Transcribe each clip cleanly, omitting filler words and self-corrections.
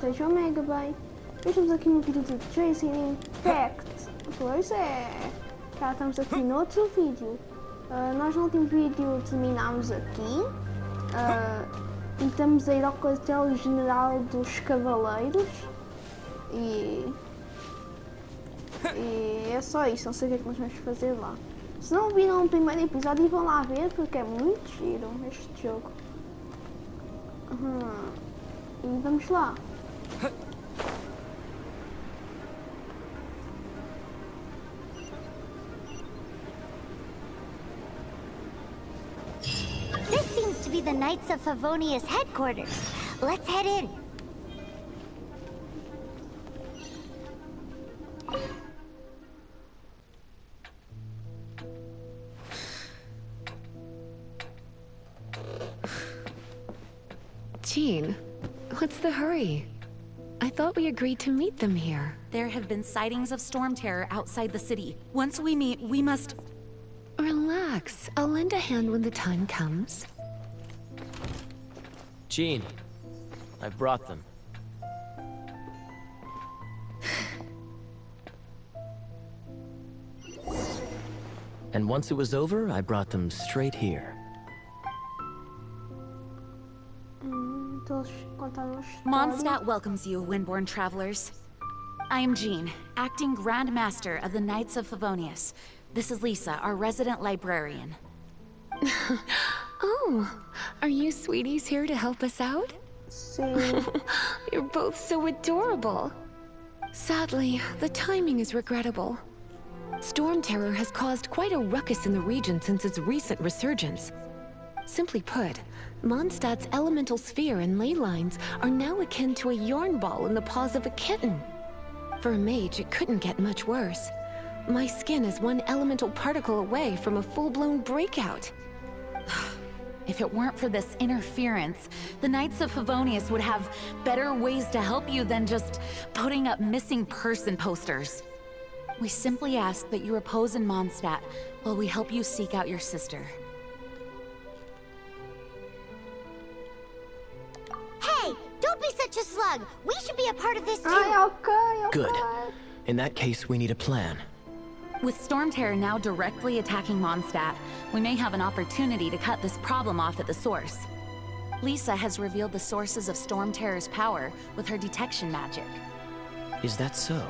estejam mega bem. Estamos aqui no vídeo de Ghenshin Impact. Pois é, já estamos aqui no outro vídeo. Nós no último vídeo terminámos aqui e estamos a ir ao quartel general dos cavaleiros e é só isso, não sei o que é que nós vamos fazer lá. Se não viram o primeiro episódio, vão lá ver porque é muito giro este jogo. E vamos lá. This seems to be the Knights of Favonius headquarters. Let's head in. Jean, what's the hurry? I thought we agreed to meet them here. There have been sightings of storm terror outside the city. Once we meet, we must... Relax. I'll lend a hand when the time comes. Jean, I've brought them. And once it was over, I brought them straight here. Mondstadt welcomes you, Windborn travelers. I am Jean, acting Grand Master of the Knights of Favonius. This is Lisa, our resident librarian. Oh, are you sweeties here to help us out? You're both so adorable. Sadly, the timing is regrettable. Storm terror has caused quite a ruckus in the region since its recent resurgence. Simply put, Mondstadt's elemental sphere and ley lines are now akin to a yarn ball in the paws of a kitten. For a mage, it couldn't get much worse. My skin is one elemental particle away from a full-blown breakout. If it weren't for this interference, the Knights of Favonius would have better ways to help you than just putting up missing person posters. We simply ask that you repose in Mondstadt while we help you seek out your sister. Hey, don't be such a slug. We should be a part of this too. Okay. Good. In that case, we need a plan. With Storm Terror now directly attacking Mondstadt, we may have an opportunity to cut this problem off at the source. Lisa has revealed the sources of Storm Terror's power with her detection magic. Is that so?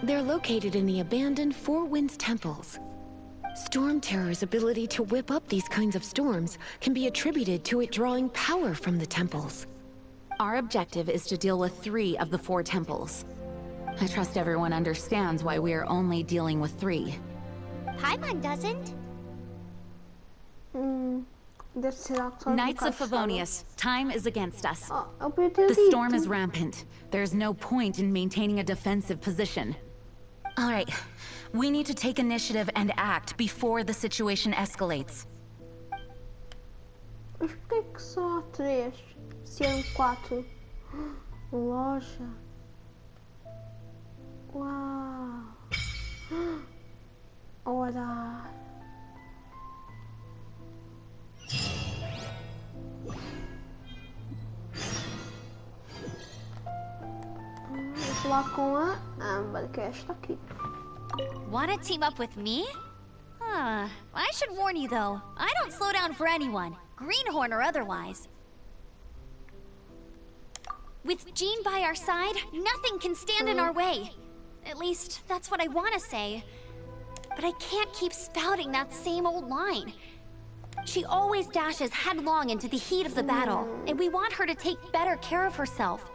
They're located in the abandoned Four Winds temples. Storm Terror's ability to whip up these kinds of storms can be attributed to it drawing power from the temples. Our objective is to deal with 3 of the 4 temples. I trust everyone understands why we are only dealing with 3. Paimon doesn't. Knights of Favonius, time is against us. Eu The storm is rampant. There's no point in maintaining a defensive position. All right, we need to take initiative and act before the situation escalates. Mas por que só 3? Se eram 4? Loja. Uau. Ora. Vou falar com a Amber, que é esta aqui. Wanna team up with me? I should warn you though, I don't slow down for anyone, greenhorn or otherwise. With Jean by our side, nothing can stand in our way. At least, that's what I want to say. But I can't keep spouting that same old line. She always dashes headlong into the heat of the battle, and we want her to take better care of herself.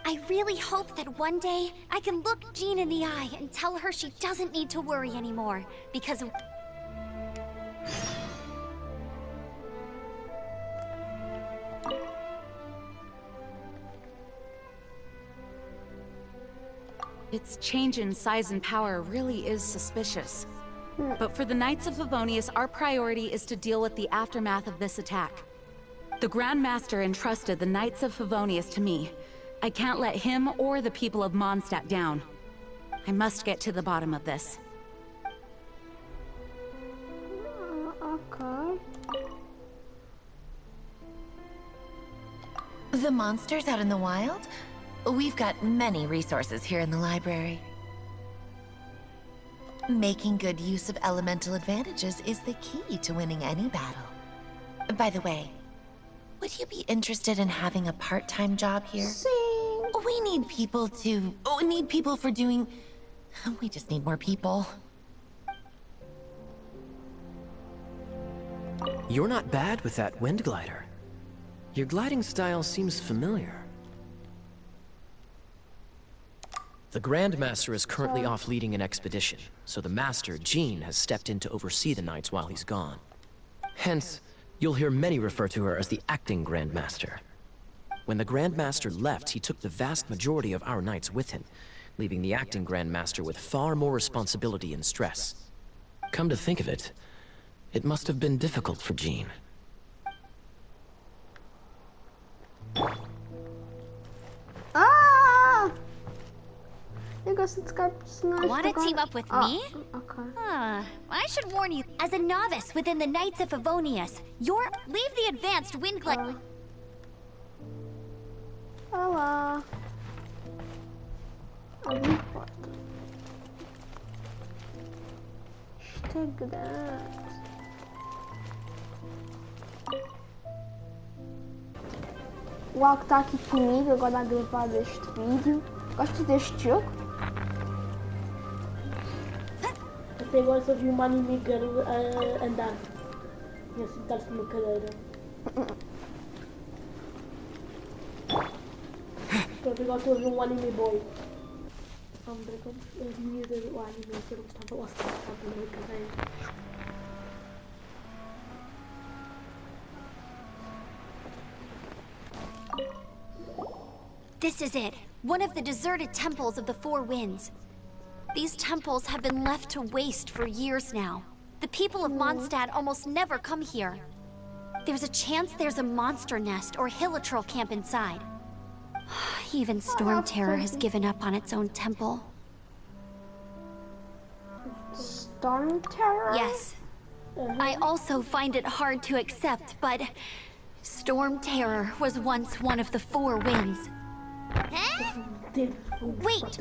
I really hope that one day I can look Jean in the eye and tell her she doesn't need to worry anymore, because... Its change in size and power really is suspicious. But for the Knights of Favonius, our priority is to deal with the aftermath of this attack. The Grand Master entrusted the Knights of Favonius to me. I can't let him or the people of Mondstadt down. I must get to the bottom of this. Okay. The monsters out in the wild? We've got many resources here in the library. Making good use of elemental advantages is the key to winning any battle. By the way, would you be interested in having a part-time job here? Sim. We need people for doing... We just need more people. You're not bad with that wind glider. Your gliding style seems familiar. The Grand Master is currently off leading an expedition, so the Master, Jean, has stepped in to oversee the Knights while he's gone. Hence, you'll hear many refer to her as the acting Grand Master. When the Grand Master left, he took the vast majority of our Knights with him, leaving the acting Grand Master with far more responsibility and stress. Come to think of it, it must have been difficult for Jean. Ah! Eu gosto de ficar personagens. Want to team up with me? Okay. I should warn you, as a novice within the Knights of Favonius, leave the advanced wind glider. Olá. Abre a porta. Isto é grande. O Al que está aqui comigo agora a gravar este vídeo. Gosto deste jogo? Até agora só vi uma anime girl a andar e a sentar-se numa cadeira. Pronto, agora estou a ver um anime boy. Vamos ver como as miúdas do anime que ele estava lá sentado numa cadeira. This is it, one of the deserted temples of the Four Winds. These temples have been left to waste for years now. The people of Mondstadt almost never come here. There's a chance there's a monster nest or Hilitrol camp inside. Even Storm Terror has given up on its own temple. Storm Terror? Yes. I also find it hard to accept, but Storm Terror was once one of the Four Winds. Huh? Wait!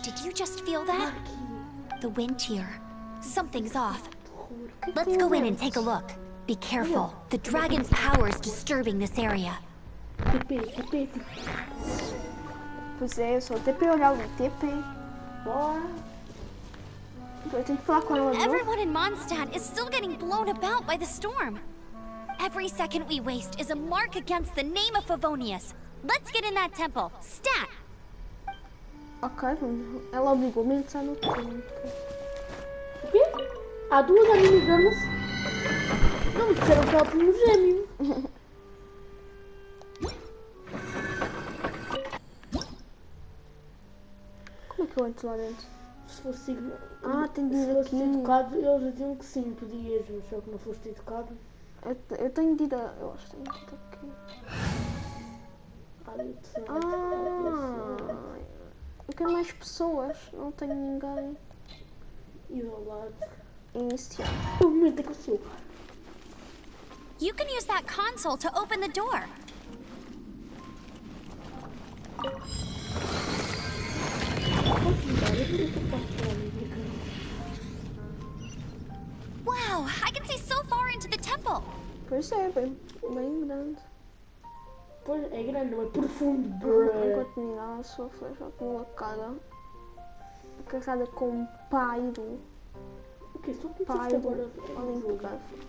Did you just feel that? The wind here. Something's off. Let's go in and take a look. Be careful. The dragon's power is disturbing this area. Pois é, eu só TP olhar o TP. Bora. Eu tenho que falar com ela. Everyone in Mondstadt is still getting blown about by the storm. Every second we waste is a mark against the name of Favonius. Let's get in that temple. Stat! Ok, ela obrigou-me a entrar no tempo. O quê? Há duas anime girls? Não me disseram que ela tinha um gêmeo. Como é que eu entro lá dentro? Se fosse tem de ir aqui. educado, eles diziam que sim, podias, mas só que não foste educado. Eu tenho de ir a... Eu acho que tenho de ir aqui. Eu quero mais pessoas. Não tenho ninguém. E ao lado. Iniciar. O momento é que eu sou. You can use that console to open the door. Wow, I can see so far into the temple. Pois é, bem grande. Pois é grande, não é profundo. Enquanto mirar a sua flecha com a cara. Carregada com um pairo. O que? Só que Pairo. agora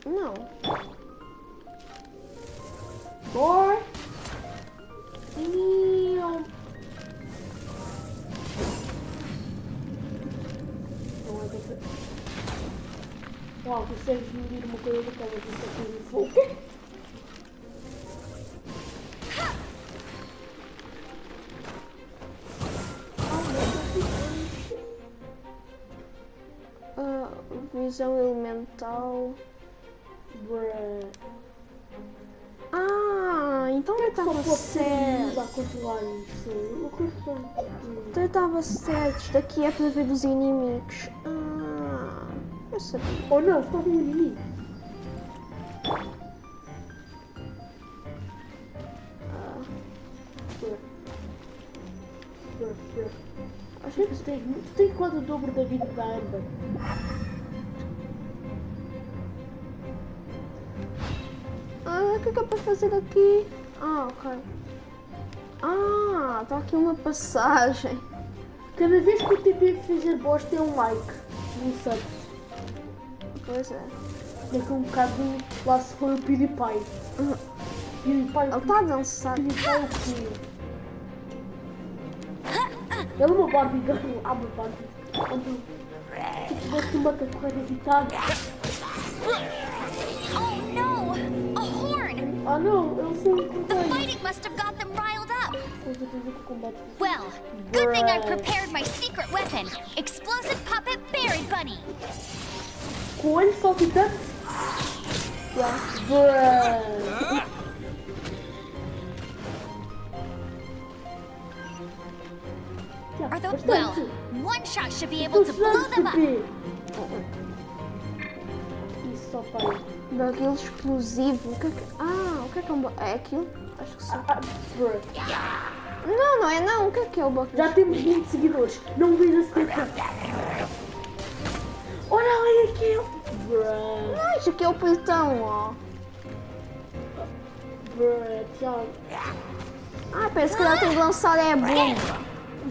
Não. Boy! Não é que... Uau, consegues medir uma coisa daquela que está aqui no fogo. Visão elemental. Então eu estava certo. Então eu estava certo. Isto aqui é para ver os inimigos. Eu sabia. Oh não, está com um inimigo. Acho que tu tens quase o dobro da vida da Amber. O que é para fazer aqui? Ah, ok. Ah, está aqui uma passagem. Cada vez que o TP fizer boss tem um like. Não sei. Pois é. Daqui a um bocado lá se for o PewDiePie. Ele está a dançar. PewDiePie é o quê? Ele é uma Barbie girl. Ah, uma Barbie. Quando gosto de uma cacorra irritada. Oh no! A horn! Ah não, eu sou um The combate. fighting must have got them riled up. Com certeza que o combate. Well, good thing I prepared my secret weapon, explosive puppet berry bunny. Coelho saltitante? Bruh. Are those Bastante. one shot should be able to blow them up. Isso só faz. Daquele explosivo. O que é que... Ah, o que é um... É aquilo? Acho que sim. Bruh. Não, não é não. O que é o baquete? Já temos 20 seguidores. Não vejo a seca. Olha ali aquilo. Bruh. Não, isto aqui é o peitão, ó. Bruh, Thiago. Ah, parece que ela tem que lançar é a bomba.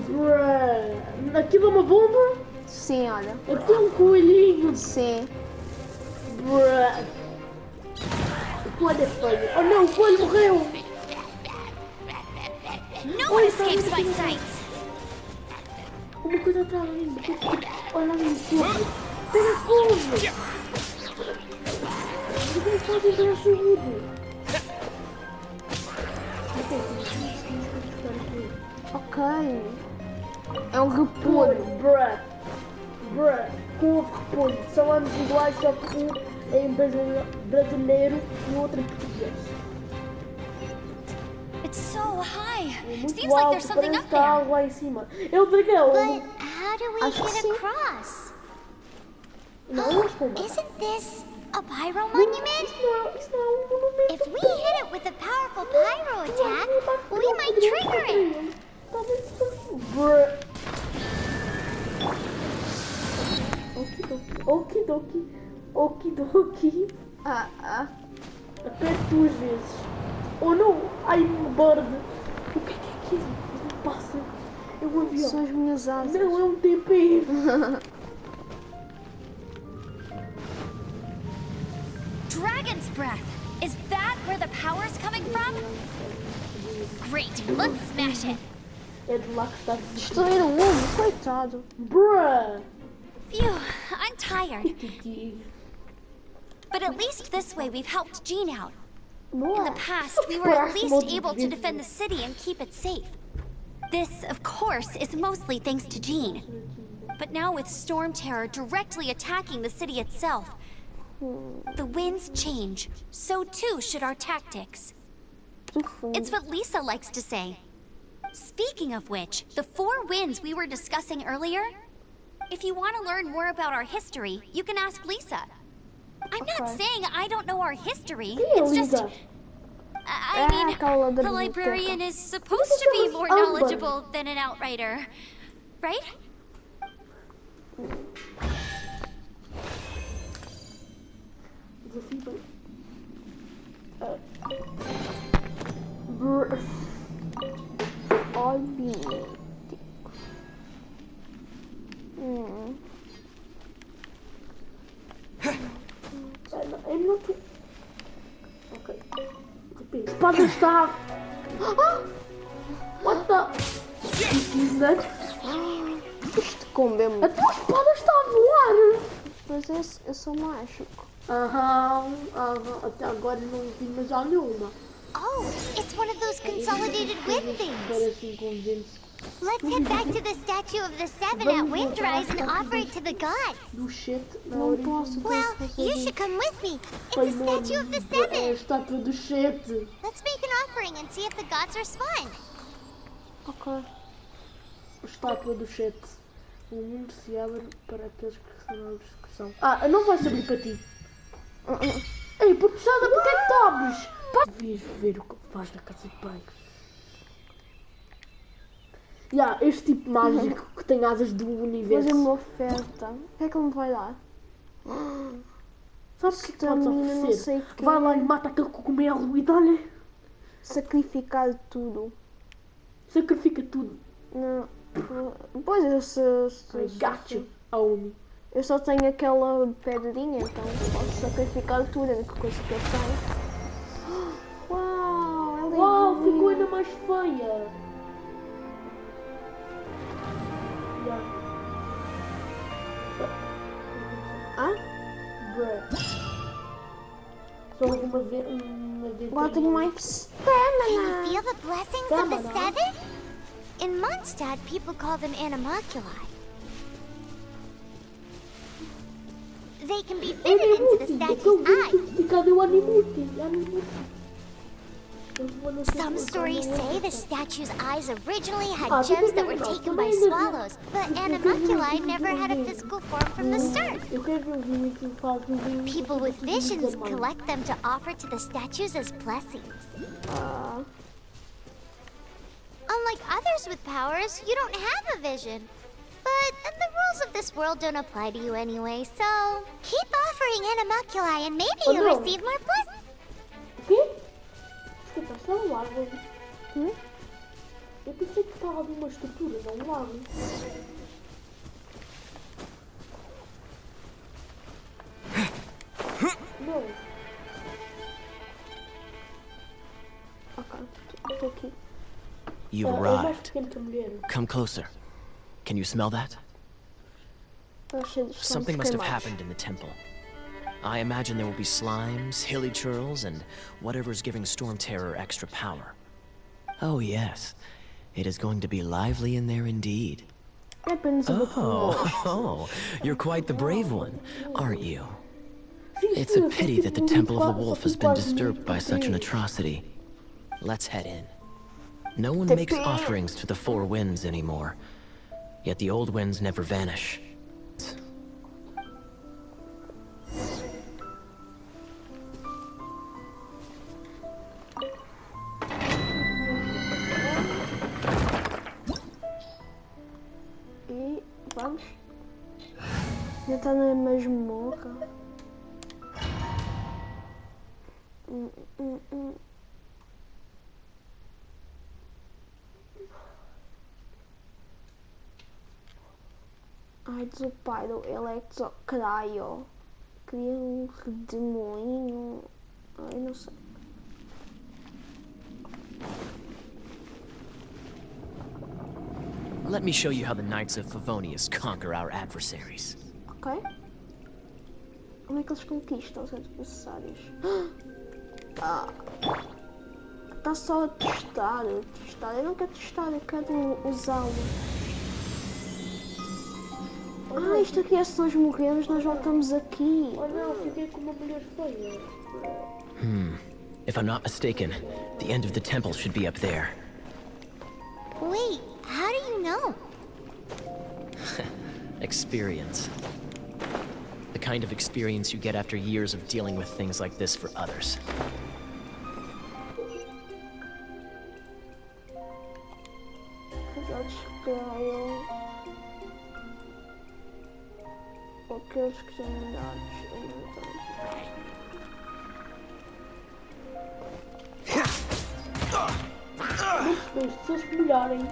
Bruh. Aquilo é uma bomba? Sim, olha. Aqui é um coelhinho. Sim. Bruh. O coelho é feio. Oh não, o coelho morreu. No one escapes my sights. Uma coisa atrás de mim. Olha ali, fogo. Pega fogo. Ninguém pode entrar segundo. Ok. É um repolho. Bruh. Bruh. Com outro repolho. São ambos iguais, só que um é em brasileiro e o outro em português. It's so high. Muito Seems like alto, there's something parece up que há there. algo lá em cima. É o dragão. But how do we Acho que get sim. across? Não, não estou. Isn't this a pyro Isso monument? não é um monumento. If we hit it with a powerful pyro attack, we might trigger it. Bruh. Okidoki. Okidoki. Ah. Aperte 2 vezes. Oh não! I'm bird! O que é aquilo? Não passa. É um avião. São as minhas asas. Não, é um TP. Dragon's breath. Is that where the power's coming from? Great. Let's smash it. É de lá que está. Destruir o mundo, coitado. Bruh! Phew, I'm tired. But at least this way we've helped Jean out. In the Boa. past, we were at least able to defend the city and keep it safe. This, of course, is mostly thanks to Jean. But now with Storm Terror directly attacking the city itself, the winds change. So too should our tactics. It's what Lisa likes to say. Speaking of which, the 4 winds we were discussing earlier, if you want to learn more about our history, you can ask Lisa. I'm not saying I don't know our history. It's just... Lisa. I mean, aquela da the biblioteca. librarian is supposed to be more knowledgeable than an outrider, right? Desafio. Bruh. Olha. I'm not. Ok. A espada está. What the? Is that? Isto comeu-me. A tua espada está a voar! Mas eu sou mágico. Aham. Até agora não vi mais nenhuma. Oh, it's one of those consolidated wind things. Parece convence. Let's head back to the statue of the Seven at Windrise and offer it to the gods. Do shit na Não origem. posso Well, fazer you isso. should come with me. It's Pai, a statue of the É a Seven. estátua do shit. Let's make an offering and see if the gods respond. Ok. Estátua do shit. O mundo se abre para aqueles que são na discussão. Ah, não vai se abrir para ti. Ei, porque Sada, porque é que tu abres? Devias ver o que faz na casa de banho. Este tipo mágico que tem asas do Fazer universo. uma oferta. O que é que ele me vai dar? Sabe o que podes Estamina, não oferecer? sei o quê. Vai lá e mata aquele cogumelo e dá-lhe. Sacrificar tudo. Sacrifica tudo. Não. Pois I got you, homie. eu só tenho aquela pedrinha, então posso sacrificar tudo, é a única coisa que eu tenho. Uau, ela é Uau, bonita. ficou ainda mais feia. Ah? Bruh. Só uma vez. Agora tenho mais Can you stamina. feel the blessings of the seven? In Mondstadt, people call them animalculi. They can be fitted into the statue's eyes. Cadê o Animuti? Some stories say the statue's eyes originally had gems that were taken by swallows, but animalculi never had a physical form from the start. Eu quero ver os limites que fazem. People with visions collect them to offer to the statues as blessings. Unlike others with powers, you don't have a vision. But the rules of this world don't apply to you anyway, so keep offering animalculi and maybe Oh, you'll no. receive more blessings. O quê? Desculpa, está um lago. Eu pensei que estava ali uma estrutura, não um lago. Não. Ok, estou aqui. You've É mais arrived. pequeno que a mulher. Come closer. Can you smell that? Estou cheio de Something must have queimados. happened in the temple. I imagine there will be slimes, hilly churls, and whatever's giving Storm Terror extra power. Oh yes, it is going to be lively in there indeed. É apenas uma Oh, you're quite the brave one, aren't you? It's a pity that the Temple of the Wolf has been disturbed by such an atrocity. Let's head in. No one makes offerings to the four winds anymore, yet the old winds never vanish. E vamos. Já está na masmorra. Ai, desoparo, Electrocryo. Queria um redemoinho. Ai, não sei. Let me show you how the Knights of Favonius conquer our adversaries. Ok? Como é que eles conquistam os adversários? Está só a testar. Eu não quero testar, eu quero usá-lo. Isto aqui é se nós morrermos, nós voltamos aqui. Oh não, fiquei com uma mulher feia. If I'm not mistaken, the end of the temple should be up there. Wait, how do you know? Experience. The kind of experience you get after years of dealing with things like this for others. Aqueles que são dados. Depois, se eles molharem,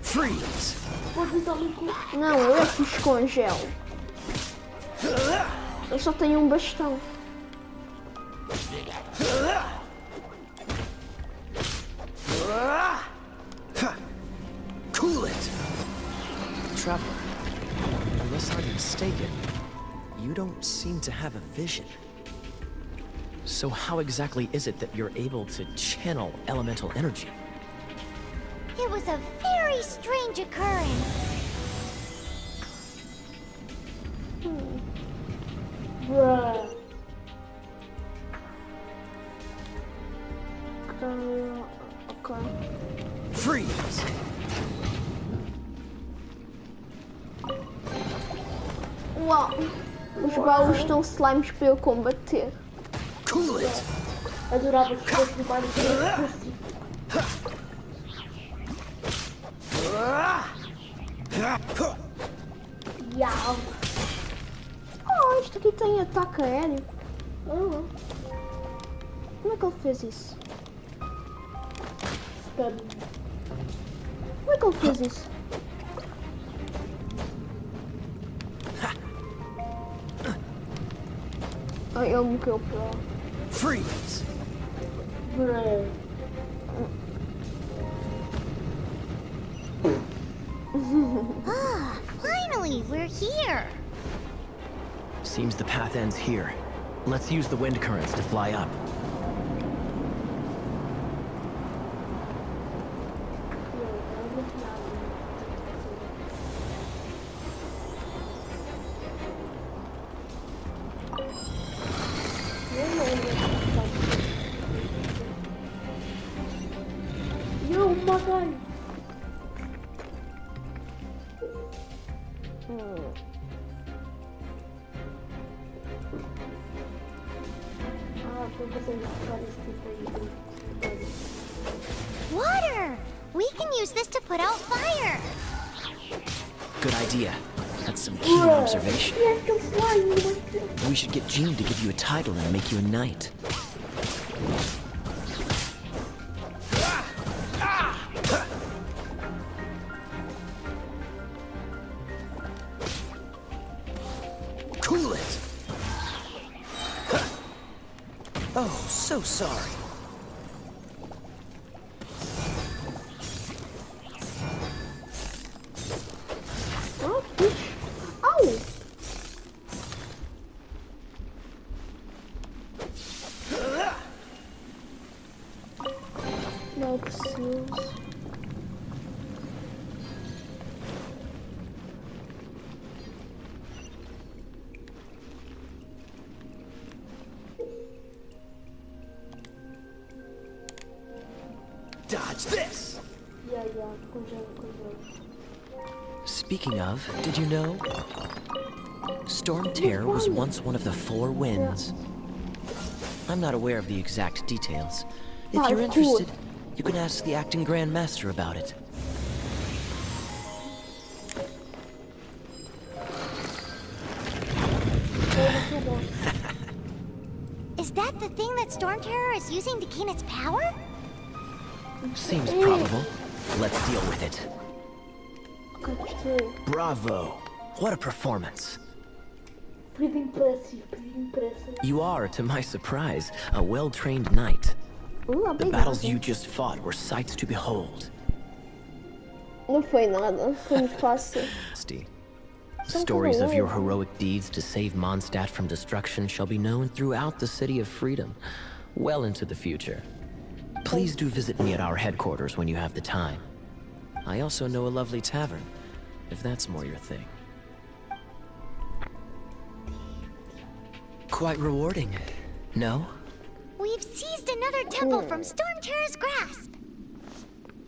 Freeze! pode usar ali com. Não, eu é que os congelo. Eu só tenho um bastão. Cool it! Traveler, unless I'm mistaken, you don't seem to have a vision. So how exactly is it that you're able to channel elemental energy? It was a very strange occurrence. Bruh. Ok. Freeze! Uau! Os baús estão slimes para eu combater. Cool it! Adorava que fosse mais assim. Yeah. Oh, isto aqui tem ataque aéreo. Como é que ele fez isso? Espera. Como é que ele fez isso? Ai, ele morreu para... Freeze! Bruh. Ah, finally, we're here. Seems the path ends here. Let's use the wind currents to fly up. Yo, my guy. Tô fazendo vários tipos de... Water! We can use this to put out fire. Good idea. That's some keen observation. Yeah, I can fly, you like We should get Jean to give you a title and make you a knight. Cool it! Oh, so sorry. Oh, bitch. Ow! Não preciso. Dodge this! Yeah, congelo. Speaking of, did you know? Storm Terror was once one of the 4 winds. I'm not aware of the exact details. If you're interested, you can ask the acting Grand Master about it. Is that the thing that Storm Terror is using to gain its power? Seems probable. Let's deal with it. Gostei. Bravo! What a performance. Pretty impressive. You are, to my surprise, a well-trained knight. The battles you just fought were sights to behold. Não foi nada, foi muito fácil. Stories of your heroic deeds to save Mondstadt from destruction shall be known throughout the City of Freedom, well into the future. Please do visit me at our headquarters when you have the time. I also know a lovely tavern, if that's more your thing. Quite rewarding, no? We've seized another temple from Storm Terror's grasp.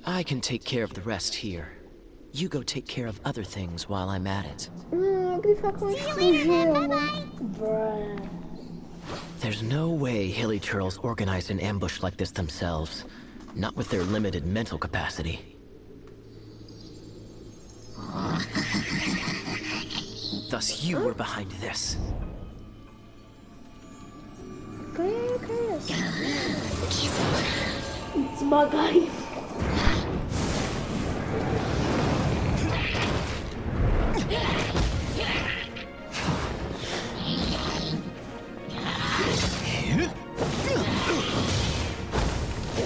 I can take care of the rest here. You go take care of other things while I'm at it. Eu queria ficar com See you later, man. gelo. Bye-bye. Bruh. There's no way Hilly Turtles organized an ambush like this themselves. Not with their limited mental capacity. Thus you were behind this. Quem é esse? It's my guy.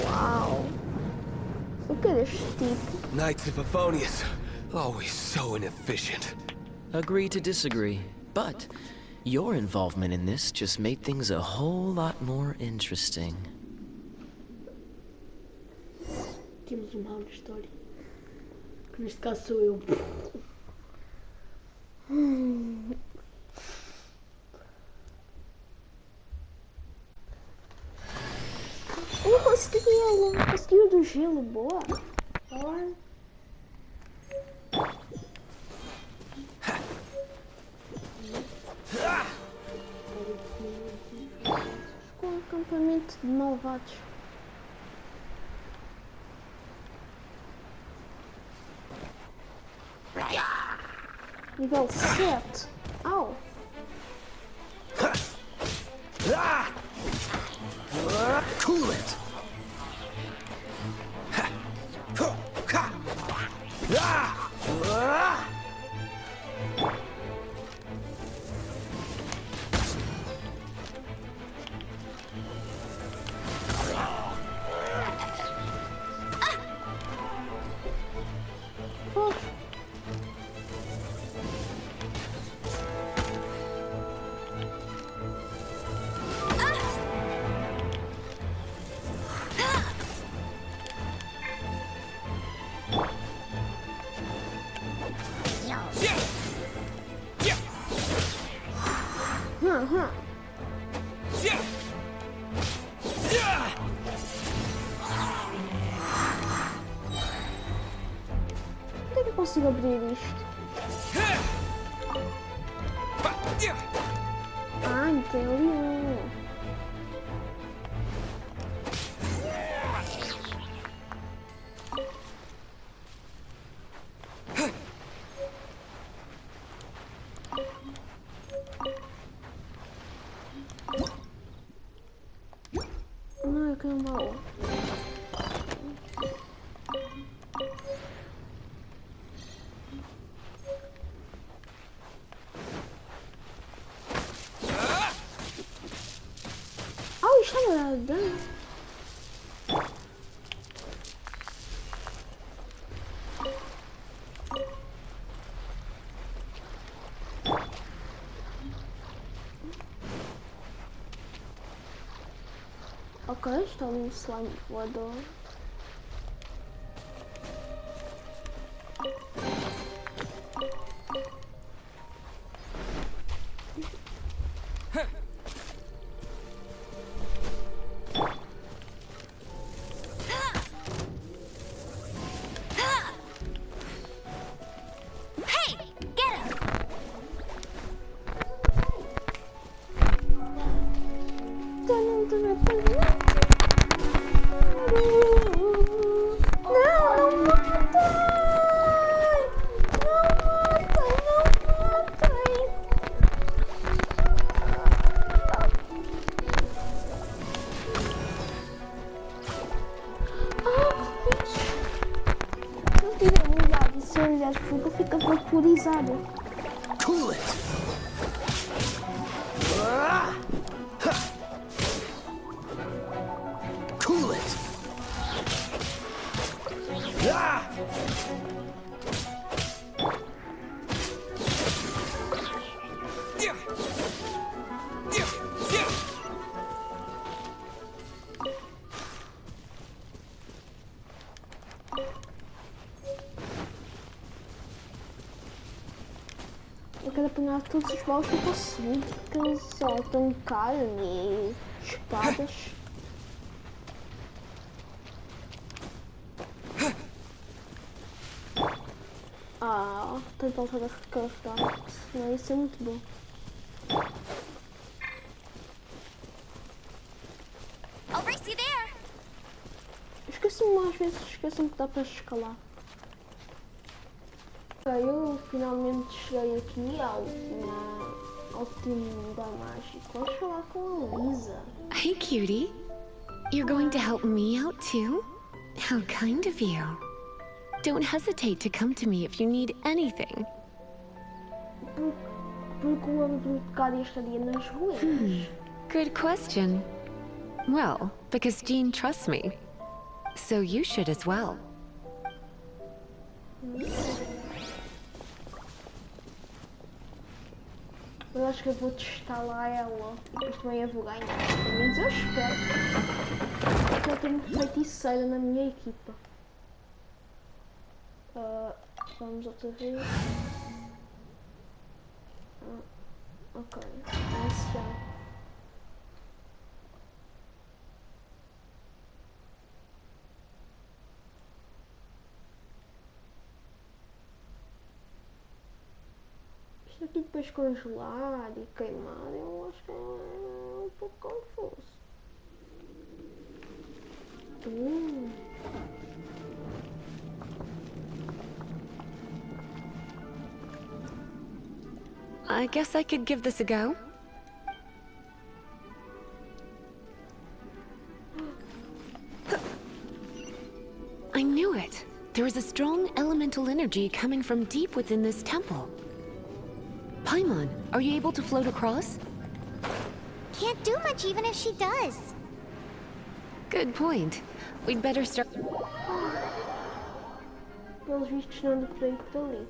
Uau. O que é deste tipo? Knights of Favonius, always so inefficient. Agree to disagree, but your involvement in this just made things a whole lot more interesting. Temos uma aula de história. Que neste caso sou eu. Eu consegui o do gelo, boa. Olha. Com um acampamento de malvados. Nível 7. Au. Cool it! Onde é que eu consigo abrir isto? Ah, tem ali um. Não, eu quero um baú. Oh, isto é dano. Ok, está ali um slime voador. Hey, get him! Não matem! Não tirei um olhar e se olhar porque fica vaporizado. Cool it! Cool it! Eu quero apanhar todos os baús que eu conseguir, porque eles só têm carne e espadas. Ah, tenho voltado a recarregar, senão isso é muito bom. I'll race you there! Esqueço-me, às vezes esqueço-me que dá para escalar. Eu finalmente cheguei aqui ao time da mágica. Vamos falar com a Lisa. Hey, cutie. You're going to help me out too? How kind of you. Don't hesitate to come to me if you need anything. Porque o Arcadia estaria nas ruínas. Good question. Well, because Jean trusts me. So you should as well. Eu acho que eu vou testar lá ela e depois também eu vou ganhar. Pelo menos eu espero. Porque eu tenho feiticeira na minha equipa. Vamos outra vez. Ok, esse já. Isto aqui depois congelar e queimar, eu acho que é um pouco confuso. I guess I could give this a go. I knew it. There is a strong elemental energy coming from deep within this temple. Paimon, are you able to float across? Can't do much even if she does. Good point. We'd better start... Pelos vistos não ando por aí por ali.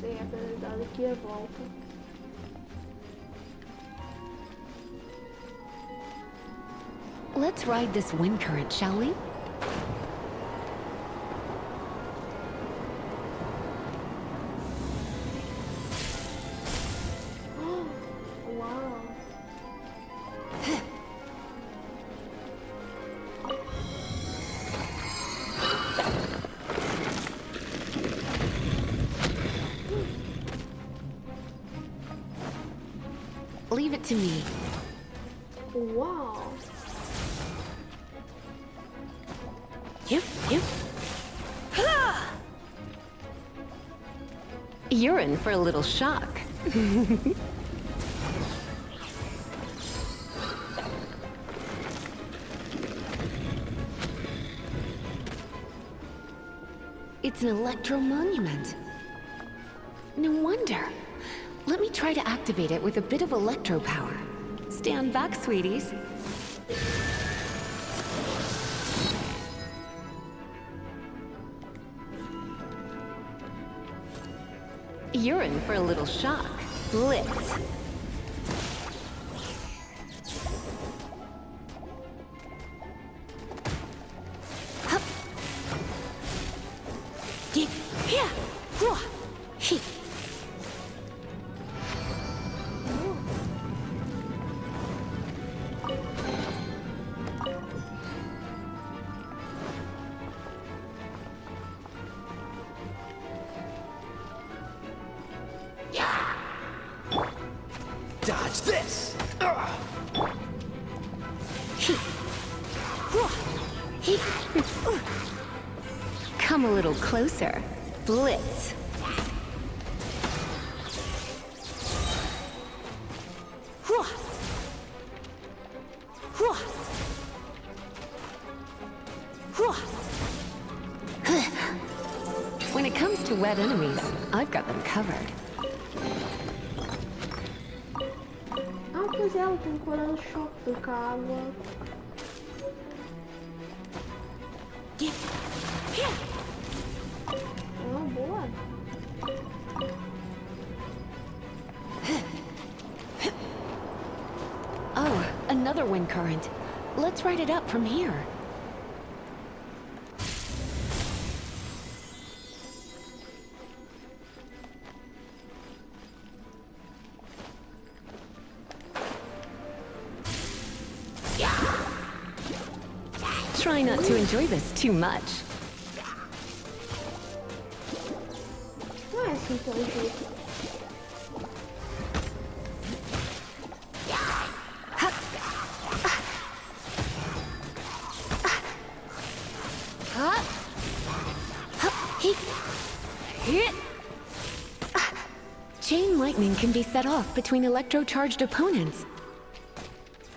Sei, é para dar aqui a volta. Let's ride this wind current, shall we? Uau! Leave it to me. Uau! Yep. You're in for a little shock. It's an electro monument. No wonder. Let me try to activate it with a bit of electro power. Stand back, sweeties. You're in for a little shock. Blitz. Hup. Here. He. Dodge this! Come a little closer. Blitz. When it comes to wet enemies, I've got them covered. Pois é, ela tem que pôr no choque porque a água. Ah, boa. Oh, another wind current. Let's ride it up from here. Try not to enjoy this too much. Não é assim tão jeito. Chain lightning can be set off between electro-charged opponents.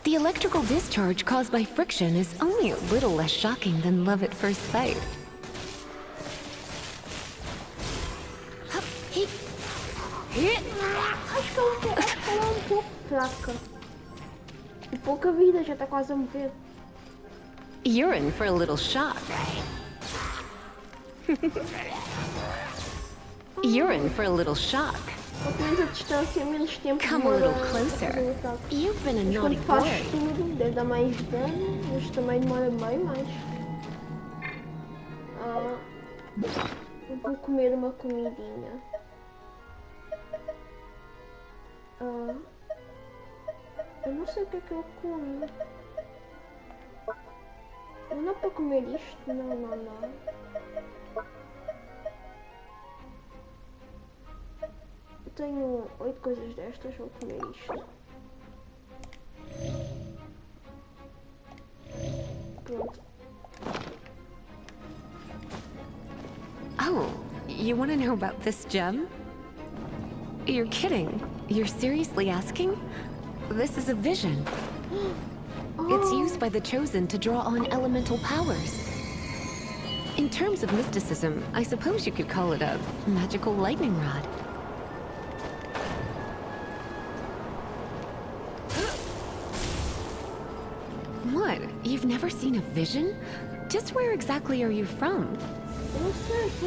The electrical discharge caused by friction is only a little less shocking than love at first sight. Acho que ela é um pouco fraca. E pouca vida, já tá quase a morrer. You're in for a little shock. You're in for a little shock. Quanto menos a distância, menos tempo Come a little demora closer. fazer o ataque. You've been a Mas naughty quando faz boy. tudo, deve dar mais dano, mas também demora bem mais. Eu vou comer uma comidinha. Eu não sei o que é que eu como. Não dá para comer isto? Não. Eu tenho 8 coisas destas, vou comer isto. Pronto. Oh, You want to know about this gem? You're kidding. You're seriously asking? This is a vision. It's used by the Chosen to draw on elemental powers. In terms of mysticism, I suppose you could call it a magical lightning rod. What? You've never seen a vision? Just where exactly are you from?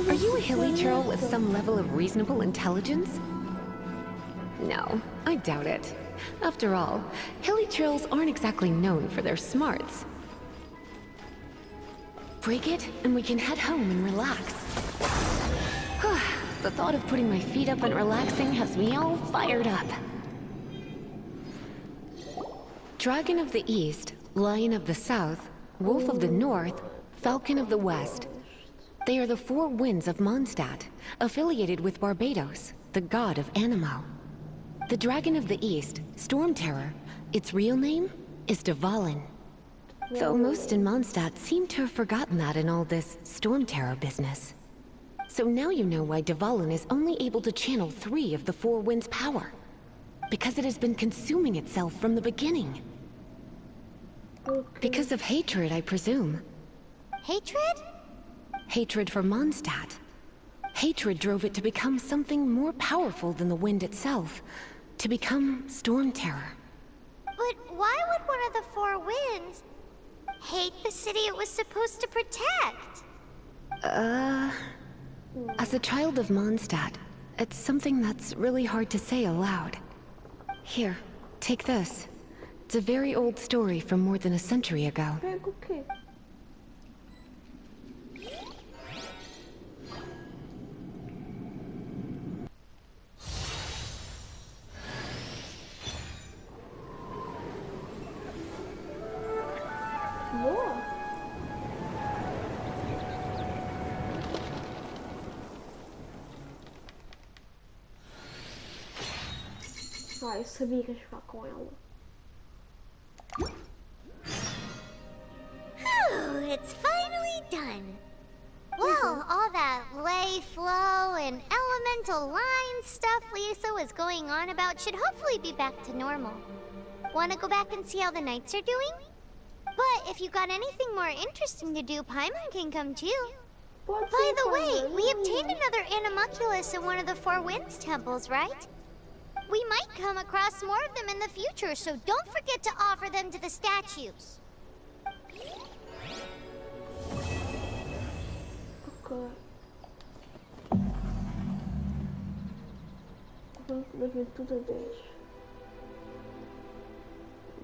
Are you a hilly churl with some level of reasonable intelligence? No, I doubt it. After all, hilly churls aren't exactly known for their smarts. Break it, and we can head home and relax. The thought of putting my feet up and relaxing has me all fired up. Dragon of the East, Lion of the South, Wolf of the North, Falcon of the West. They are the four winds of Mondstadt, affiliated with Barbados, the god of Anemo. The Dragon of the East, Storm Terror, its real name is Dvalin. Though most in Mondstadt seem to have forgotten that in all this Storm Terror business. So now you know why Dvalin is only able to channel 3 of the four winds' power. Because it has been consuming itself from the beginning. Because of hatred, I presume. Hatred? Hatred for Mondstadt. Hatred drove it to become something more powerful than the wind itself. To become Storm Terror. But why would one of the four winds hate the city it was supposed to protect? As a child of Mondstadt, it's something that's really hard to say aloud. Here, take this. It's a very old story from more than a century ago. Pega o quê? Boa. Ah, eu sabia que ia ficar com ela. Whew, it's finally done. Well, all that lay flow and elemental line stuff Lisa was going on about should hopefully be back to normal. Want to go back and see how the knights are doing? But if you got anything more interesting to do, Paimon can come too. By the way, we obtained another Animalculus in one of the Four Winds temples, right? We might come across more of them in the future, so don't forget to offer them to the statues. Ok. Banco da Aventura 10.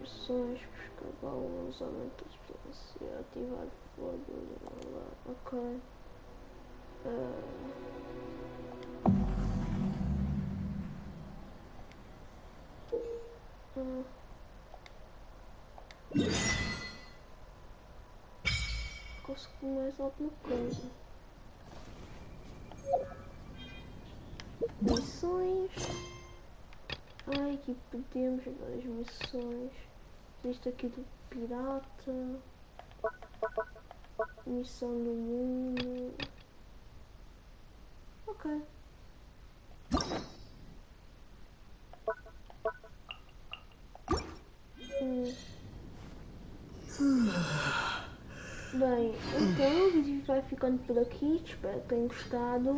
Missões, buscar baús, aumento de experiência, ativar fogo, ok. Consegui mais alguma coisa. Missões. Ai, aqui podemos várias missões. Isto aqui do pirata. Missão do mundo. Ok. Bem, então o vídeo vai ficando por aqui. Espero que tenham gostado.